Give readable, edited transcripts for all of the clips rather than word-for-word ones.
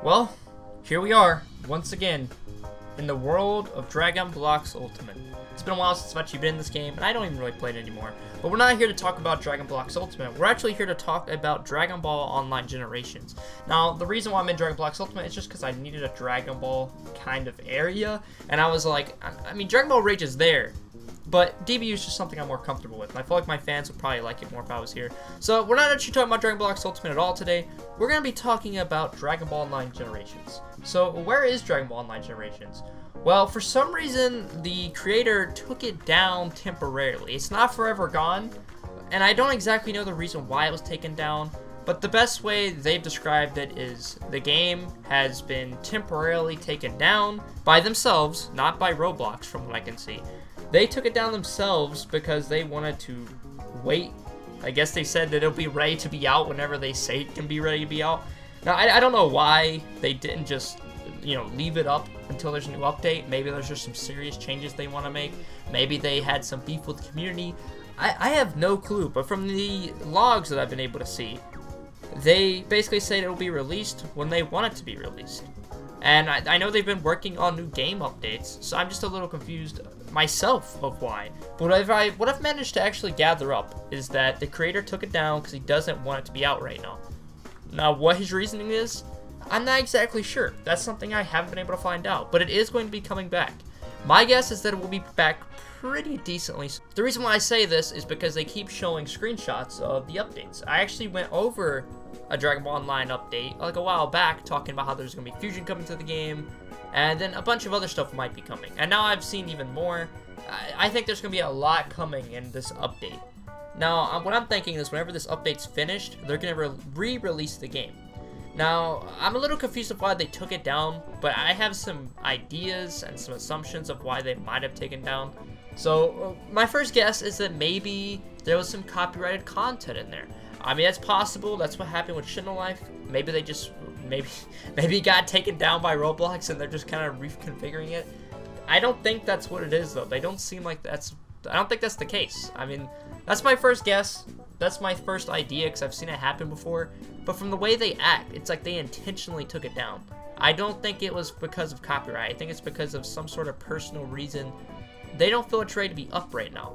Well, here we are, once again, in the world of Dragon Blox Ultimate. It's been a while since I've actually been in this game, and I don't even really play it anymore. But we're not here to talk about Dragon Blox Ultimate. We're actually here to talk about Dragon Ball Online Generations. Now, the reason why I'm in Dragon Blox Ultimate is just because I needed a Dragon Ball kind of area. And I was like, I mean, Dragon Ball Rage is there, but DBU is just something I'm more comfortable with. And I feel like my fans would probably like it more if I was here. So we're not actually talking about Dragon Blox Ultimate at all today. We're going to be talking about Dragon Ball Online Generations. So where is Dragon Ball Online Generations? Well, for some reason, the creator took it down temporarily. It's not forever gone, and I don't exactly know the reason why it was taken down, but the best way they've described it is the game has been temporarily taken down by themselves, not by Roblox from what I can see. They took it down themselves because they wanted to wait. I guess they said that it'll be ready to be out whenever they say it can be ready to be out. Now, I don't know why they didn't just, you know, leave it up until there's a new update. Maybe there's just some serious changes they want to make. Maybe they had some beef with the community. I have no clue, but from the logs that I've been able to see, they basically say it'll be released when they want it to be released. And I know they've been working on new game updates, so I'm just a little confused myself of why. But what I've managed to actually gather up is that the creator took it down because he doesn't want it to be out right now. Now, what his reasoning is, I'm not exactly sure. That's something I haven't been able to find out, but it is going to be coming back. My guess is that it will be back pretty decently. The reason why I say this is because they keep showing screenshots of the updates. I actually went over a Dragon Ball Online update like a while back, talking about how there's going to be fusion coming to the game, and then a bunch of other stuff might be coming. And now I've seen even more. I think there's going to be a lot coming in this update. Now, what I'm thinking is whenever this update's finished, they're going to re-release the game. Now, I'm a little confused of why they took it down, but I have some ideas and some assumptions of why they might have taken down. So, my first guess is that maybe there was some copyrighted content in there. I mean, that's possible. That's what happened with Shinno Life. Maybe they just, maybe it got taken down by Roblox and they're just kind of reconfiguring it. I don't think that's what it is, though. They don't seem like that's, I don't think that's the case. I mean, that's my first guess. That's my first idea because I've seen it happen before. But from the way they act, it's like they intentionally took it down. I don't think it was because of copyright. I think it's because of some sort of personal reason. They don't feel it's ready to be up right now.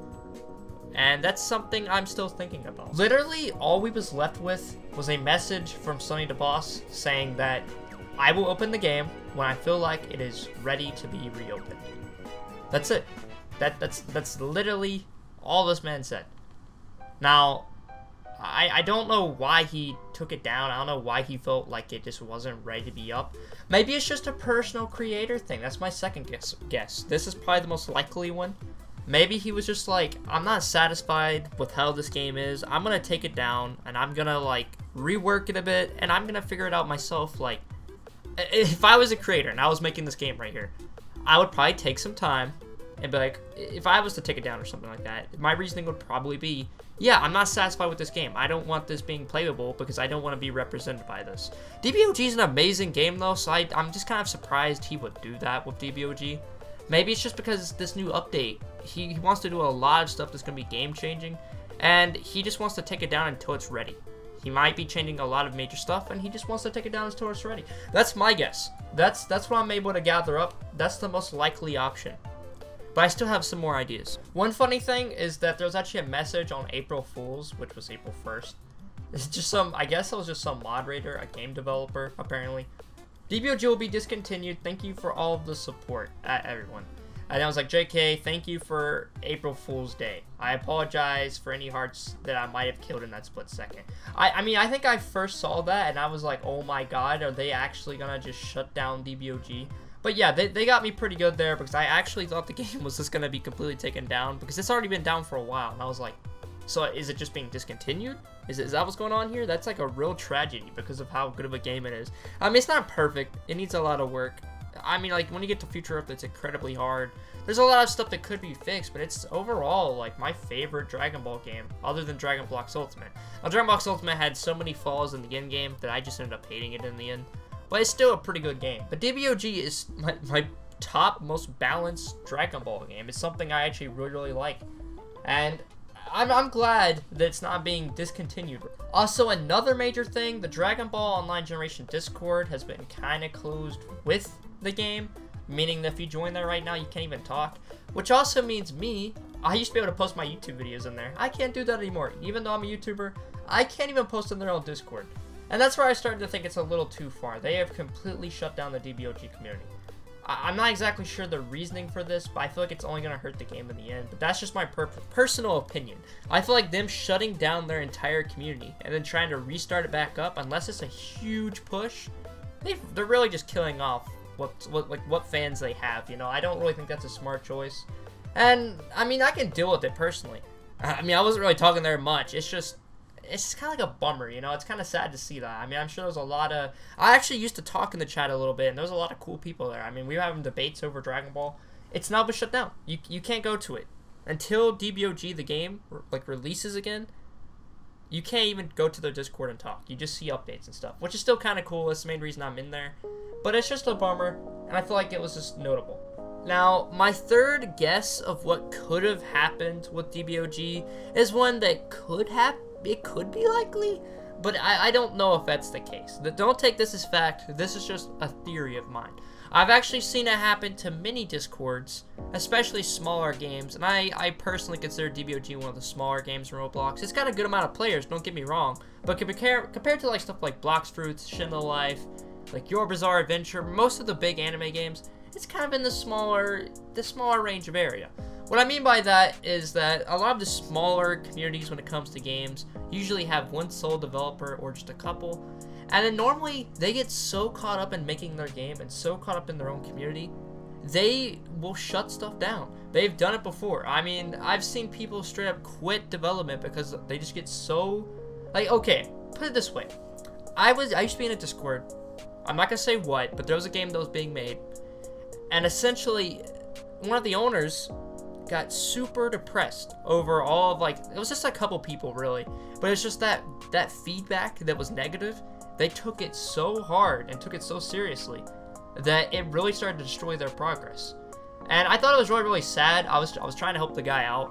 And that's something I'm still thinking about. Literally, all we was left with was a message from Sonny the Boss saying that I will open the game when I feel like it is ready to be reopened. That's it. That's literally all this man said. Now, I don't know why he took it down. I don't know why he felt like it just wasn't ready to be up. Maybe it's just a personal creator thing. That's my second guess. This is probably the most likely one. Maybe he was just like, I'm not satisfied with how this game is. I'm going to take it down, and I'm going to, like, rework it a bit, and I'm going to figure it out myself. Like, if I was a creator and I was making this game right here, I would probably take some time and be like, if I was to take it down or something like that, my reasoning would probably be, yeah, I'm not satisfied with this game. I don't want this being playable because I don't want to be represented by this. DBOG is an amazing game, though, so I'm just kind of surprised he would do that with DBOG. Maybe it's just because this new update, he wants to do a lot of stuff that's going to be game-changing, and he just wants to take it down until it's ready. He might be changing a lot of major stuff, and he just wants to take it down until it's ready. That's my guess. That's what I'm able to gather up. That's the most likely option. But I still have some more ideas. One funny thing is that there was actually a message on April Fool's, which was April 1st. It's just some, I guess it was just some moderator, a game developer, apparently. DBOG will be discontinued. Thank you for all of the support, everyone. And I was like, JK, thank you for April Fool's Day. I apologize for any hearts that I might have killed in that split second. I mean, I think I first saw that and I was like, oh my god, are they actually gonna just shut down DBOG? But yeah, they got me pretty good there because I actually thought the game was just gonna be completely taken down because it's already been down for a while. And I was like, so is it just being discontinued? Is that what's going on here? That's like a real tragedy because of how good of a game it is. I mean, it's not perfect. It needs a lot of work. I mean, like, when you get to Future Up, it's incredibly hard. There's a lot of stuff that could be fixed, but it's overall, like, my favorite Dragon Ball game, other than Dragon Blox Ultimate. Now, Dragon Blox Ultimate had so many flaws in the end game that I just ended up hating it in the end. But it's still a pretty good game. But DBOG is my top, most balanced Dragon Ball game. It's something I actually really, really like. And I'm glad that it's not being discontinued. Also, another major thing, the Dragon Ball Online Generation Discord has been kind of closed with the game, meaning that if you join there right now, you can't even talk, which also means I used to be able to post my YouTube videos in there. I can't do that anymore. Even though I'm a YouTuber, I can't even post in their own Discord. And that's where I started to think it's a little too far. They have completely shut down the DBOG community. I'm not exactly sure the reasoning for this, but I feel like it's only going to hurt the game in the end. But that's just my personal opinion. I feel like them shutting down their entire community and then trying to restart it back up, unless it's a huge push, they're really just killing off what fans they have. You know, I don't really think that's a smart choice. And I mean, I can deal with it personally. I mean, I wasn't really talking there much. It's just kind of like a bummer, you know? It's kind of sad to see that. I mean, I'm sure there's a lot of... I actually used to talk in the chat a little bit, and there's a lot of cool people there. I mean, we were having debates over Dragon Ball. It's now been shut down. You can't go to it. Until DBOG, the game, like, releases again, you can't even go to their Discord and talk. You just see updates and stuff, which is still kind of cool. That's the main reason I'm in there. But it's just a bummer, and I feel like it was just notable. Now, my third guess of what could have happened with DBOG is one that could happen. It could be likely, but I don't know if that's the case. Don't take this as fact. This is just a theory of mine. I've actually seen it happen to many Discords, especially smaller games, and I personally consider DBOG one of the smaller games in Roblox. It's got a good amount of players, don't get me wrong, but compared to like stuff like Blox Fruits, Shin of Life, like Your Bizarre Adventure, most of the big anime games, it's kind of in the smaller range of area. What I mean by that is that a lot of the smaller communities when it comes to games usually have one sole developer or just a couple, and then normally they get so caught up in making their game and so caught up in their own community, they will shut stuff down. They've done it before. I mean, I've seen people straight up quit development because they just get so, like, okay, put it this way. I used to be in a Discord. I'm not gonna say what, but there was a game that was being made, and essentially one of the owners got super depressed over all of, like, it was just a couple people really, but it's just that feedback that was negative, they took it so hard and took it so seriously that it really started to destroy their progress. And I thought it was really sad. I was trying to help the guy out,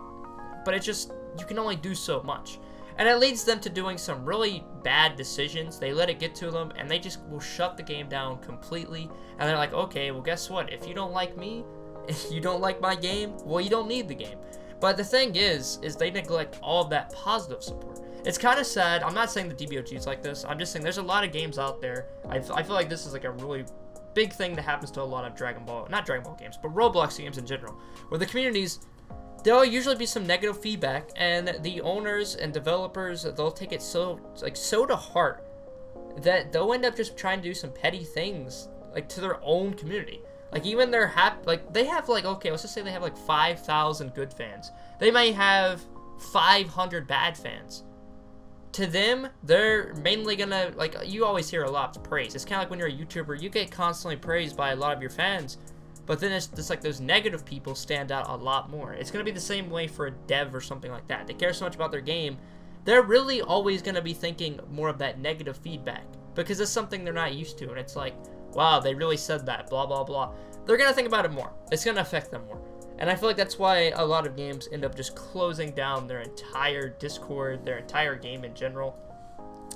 but it just, you can only do so much, and it leads them to doing some really bad decisions. They let it get to them and they just will shut the game down completely, and they're like, okay, well, guess what, if you don't like me, if you don't like my game, well, you don't need the game. But the thing is they neglect all of that positive support. It's kind of sad. I'm not saying the DBOG is like this. I'm just saying there's a lot of games out there. I feel like this is like a really big thing that happens to a lot of not Dragon Ball games, but Roblox games in general, where the communities, there'll usually be some negative feedback, and the owners and developers, they'll take it so to heart that they'll end up just trying to do some petty things, like, to their own community. Like, even they have, like, okay, let's just say they have, like, 5,000 good fans. They may have 500 bad fans. To them, they're mainly gonna, like, you always hear a lot of praise. It's kind of like when you're a YouTuber, you get constantly praised by a lot of your fans, but then it's just like those negative people stand out a lot more. It's gonna be the same way for a dev or something like that. They care so much about their game, they're really always gonna be thinking more of that negative feedback, because it's something they're not used to, and it's like, wow, they really said that, blah, blah, blah. They're going to think about it more. It's going to affect them more. And I feel like that's why a lot of games end up just closing down their entire Discord, their entire game in general.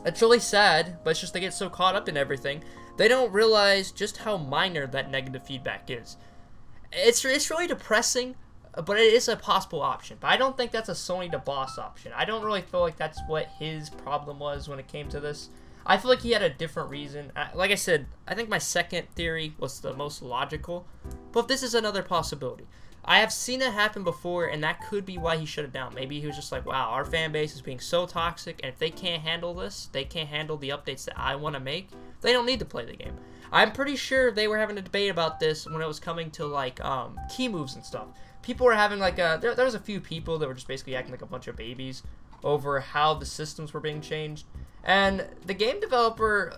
It's really sad, but it's just they get so caught up in everything, they don't realize just how minor that negative feedback is. It's really depressing, but it is a possible option. But I don't think that's a Sony to boss option. I don't really feel like that's what his problem was when it came to this. I feel like he had a different reason. Like I said, I think my second theory was the most logical, but this is another possibility. I have seen it happen before, and that could be why he shut it down. Maybe he was just like, wow, our fan base is being so toxic, and if they can't handle this, they can't handle the updates that I want to make, they don't need to play the game. I'm pretty sure they were having a debate about this when it was coming to, like, key moves and stuff. People were having, like, there was a few people that were just basically acting like a bunch of babies over how the systems were being changed. And the game developer,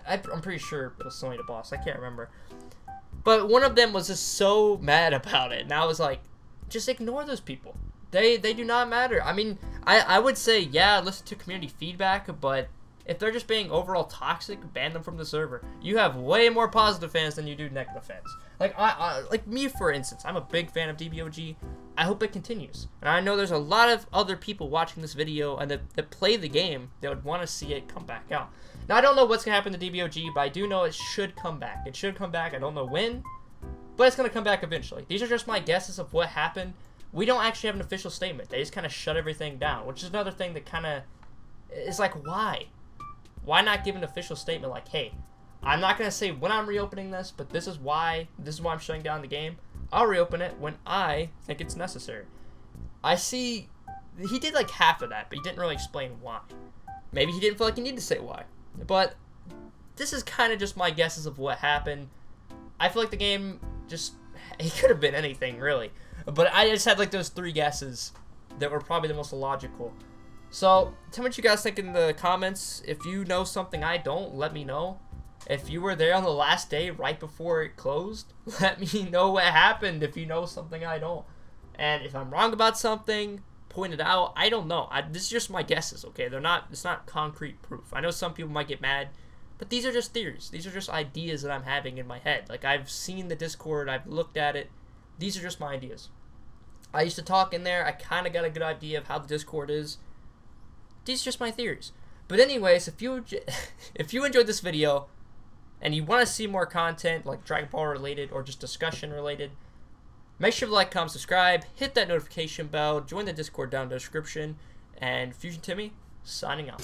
I'm pretty sure it was Sony the boss, I can't remember. But one of them was just so mad about it, and I was like, just ignore those people. They do not matter. I mean, I would say, yeah, listen to community feedback, but If they're just being overall toxic, ban them from the server. You have way more positive fans than you do negative fans. Like like me, for instance, I'm a big fan of DBOG. I hope it continues. And I know there's a lot of other people watching this video and that play the game that would want to see it come back out. Now, I don't know what's going to happen to DBOG, but I do know it should come back. It should come back. I don't know when, but it's going to come back eventually. These are just my guesses of what happened. We don't actually have an official statement. They just kind of shut everything down, which is another thing that kind of is like, why? Why not give an official statement like, hey, I'm not going to say when I'm reopening this, but this is why I'm shutting down the game. I'll reopen it when I think it's necessary. I see he did like half of that, but he didn't really explain why. Maybe he didn't feel like he needed to say why. But this is kind of just my guesses of what happened. I feel like the game just, it could have been anything really. But I just had like those 3 guesses that were probably the most logical. So tell me what you guys think in the comments. If you know something I don't, let me know. If you were there on the last day right before it closed, let me know what happened if you know something I don't. And if I'm wrong about something, point it out. I don't know. This is just my guesses, okay? It's not concrete proof. I know some people might get mad, but these are just theories. These are just ideas that I'm having in my head. Like, I've seen the Discord, I've looked at it. These are just my ideas. I used to talk in there. I kind of got a good idea of how the Discord is. These are just my theories. But anyways, if you enjoyed this video and you want to see more content like Dragon Ball related or just discussion related, make sure to like, comment, subscribe, hit that notification bell, join the Discord down in the description, and Fusion Timmy, signing out.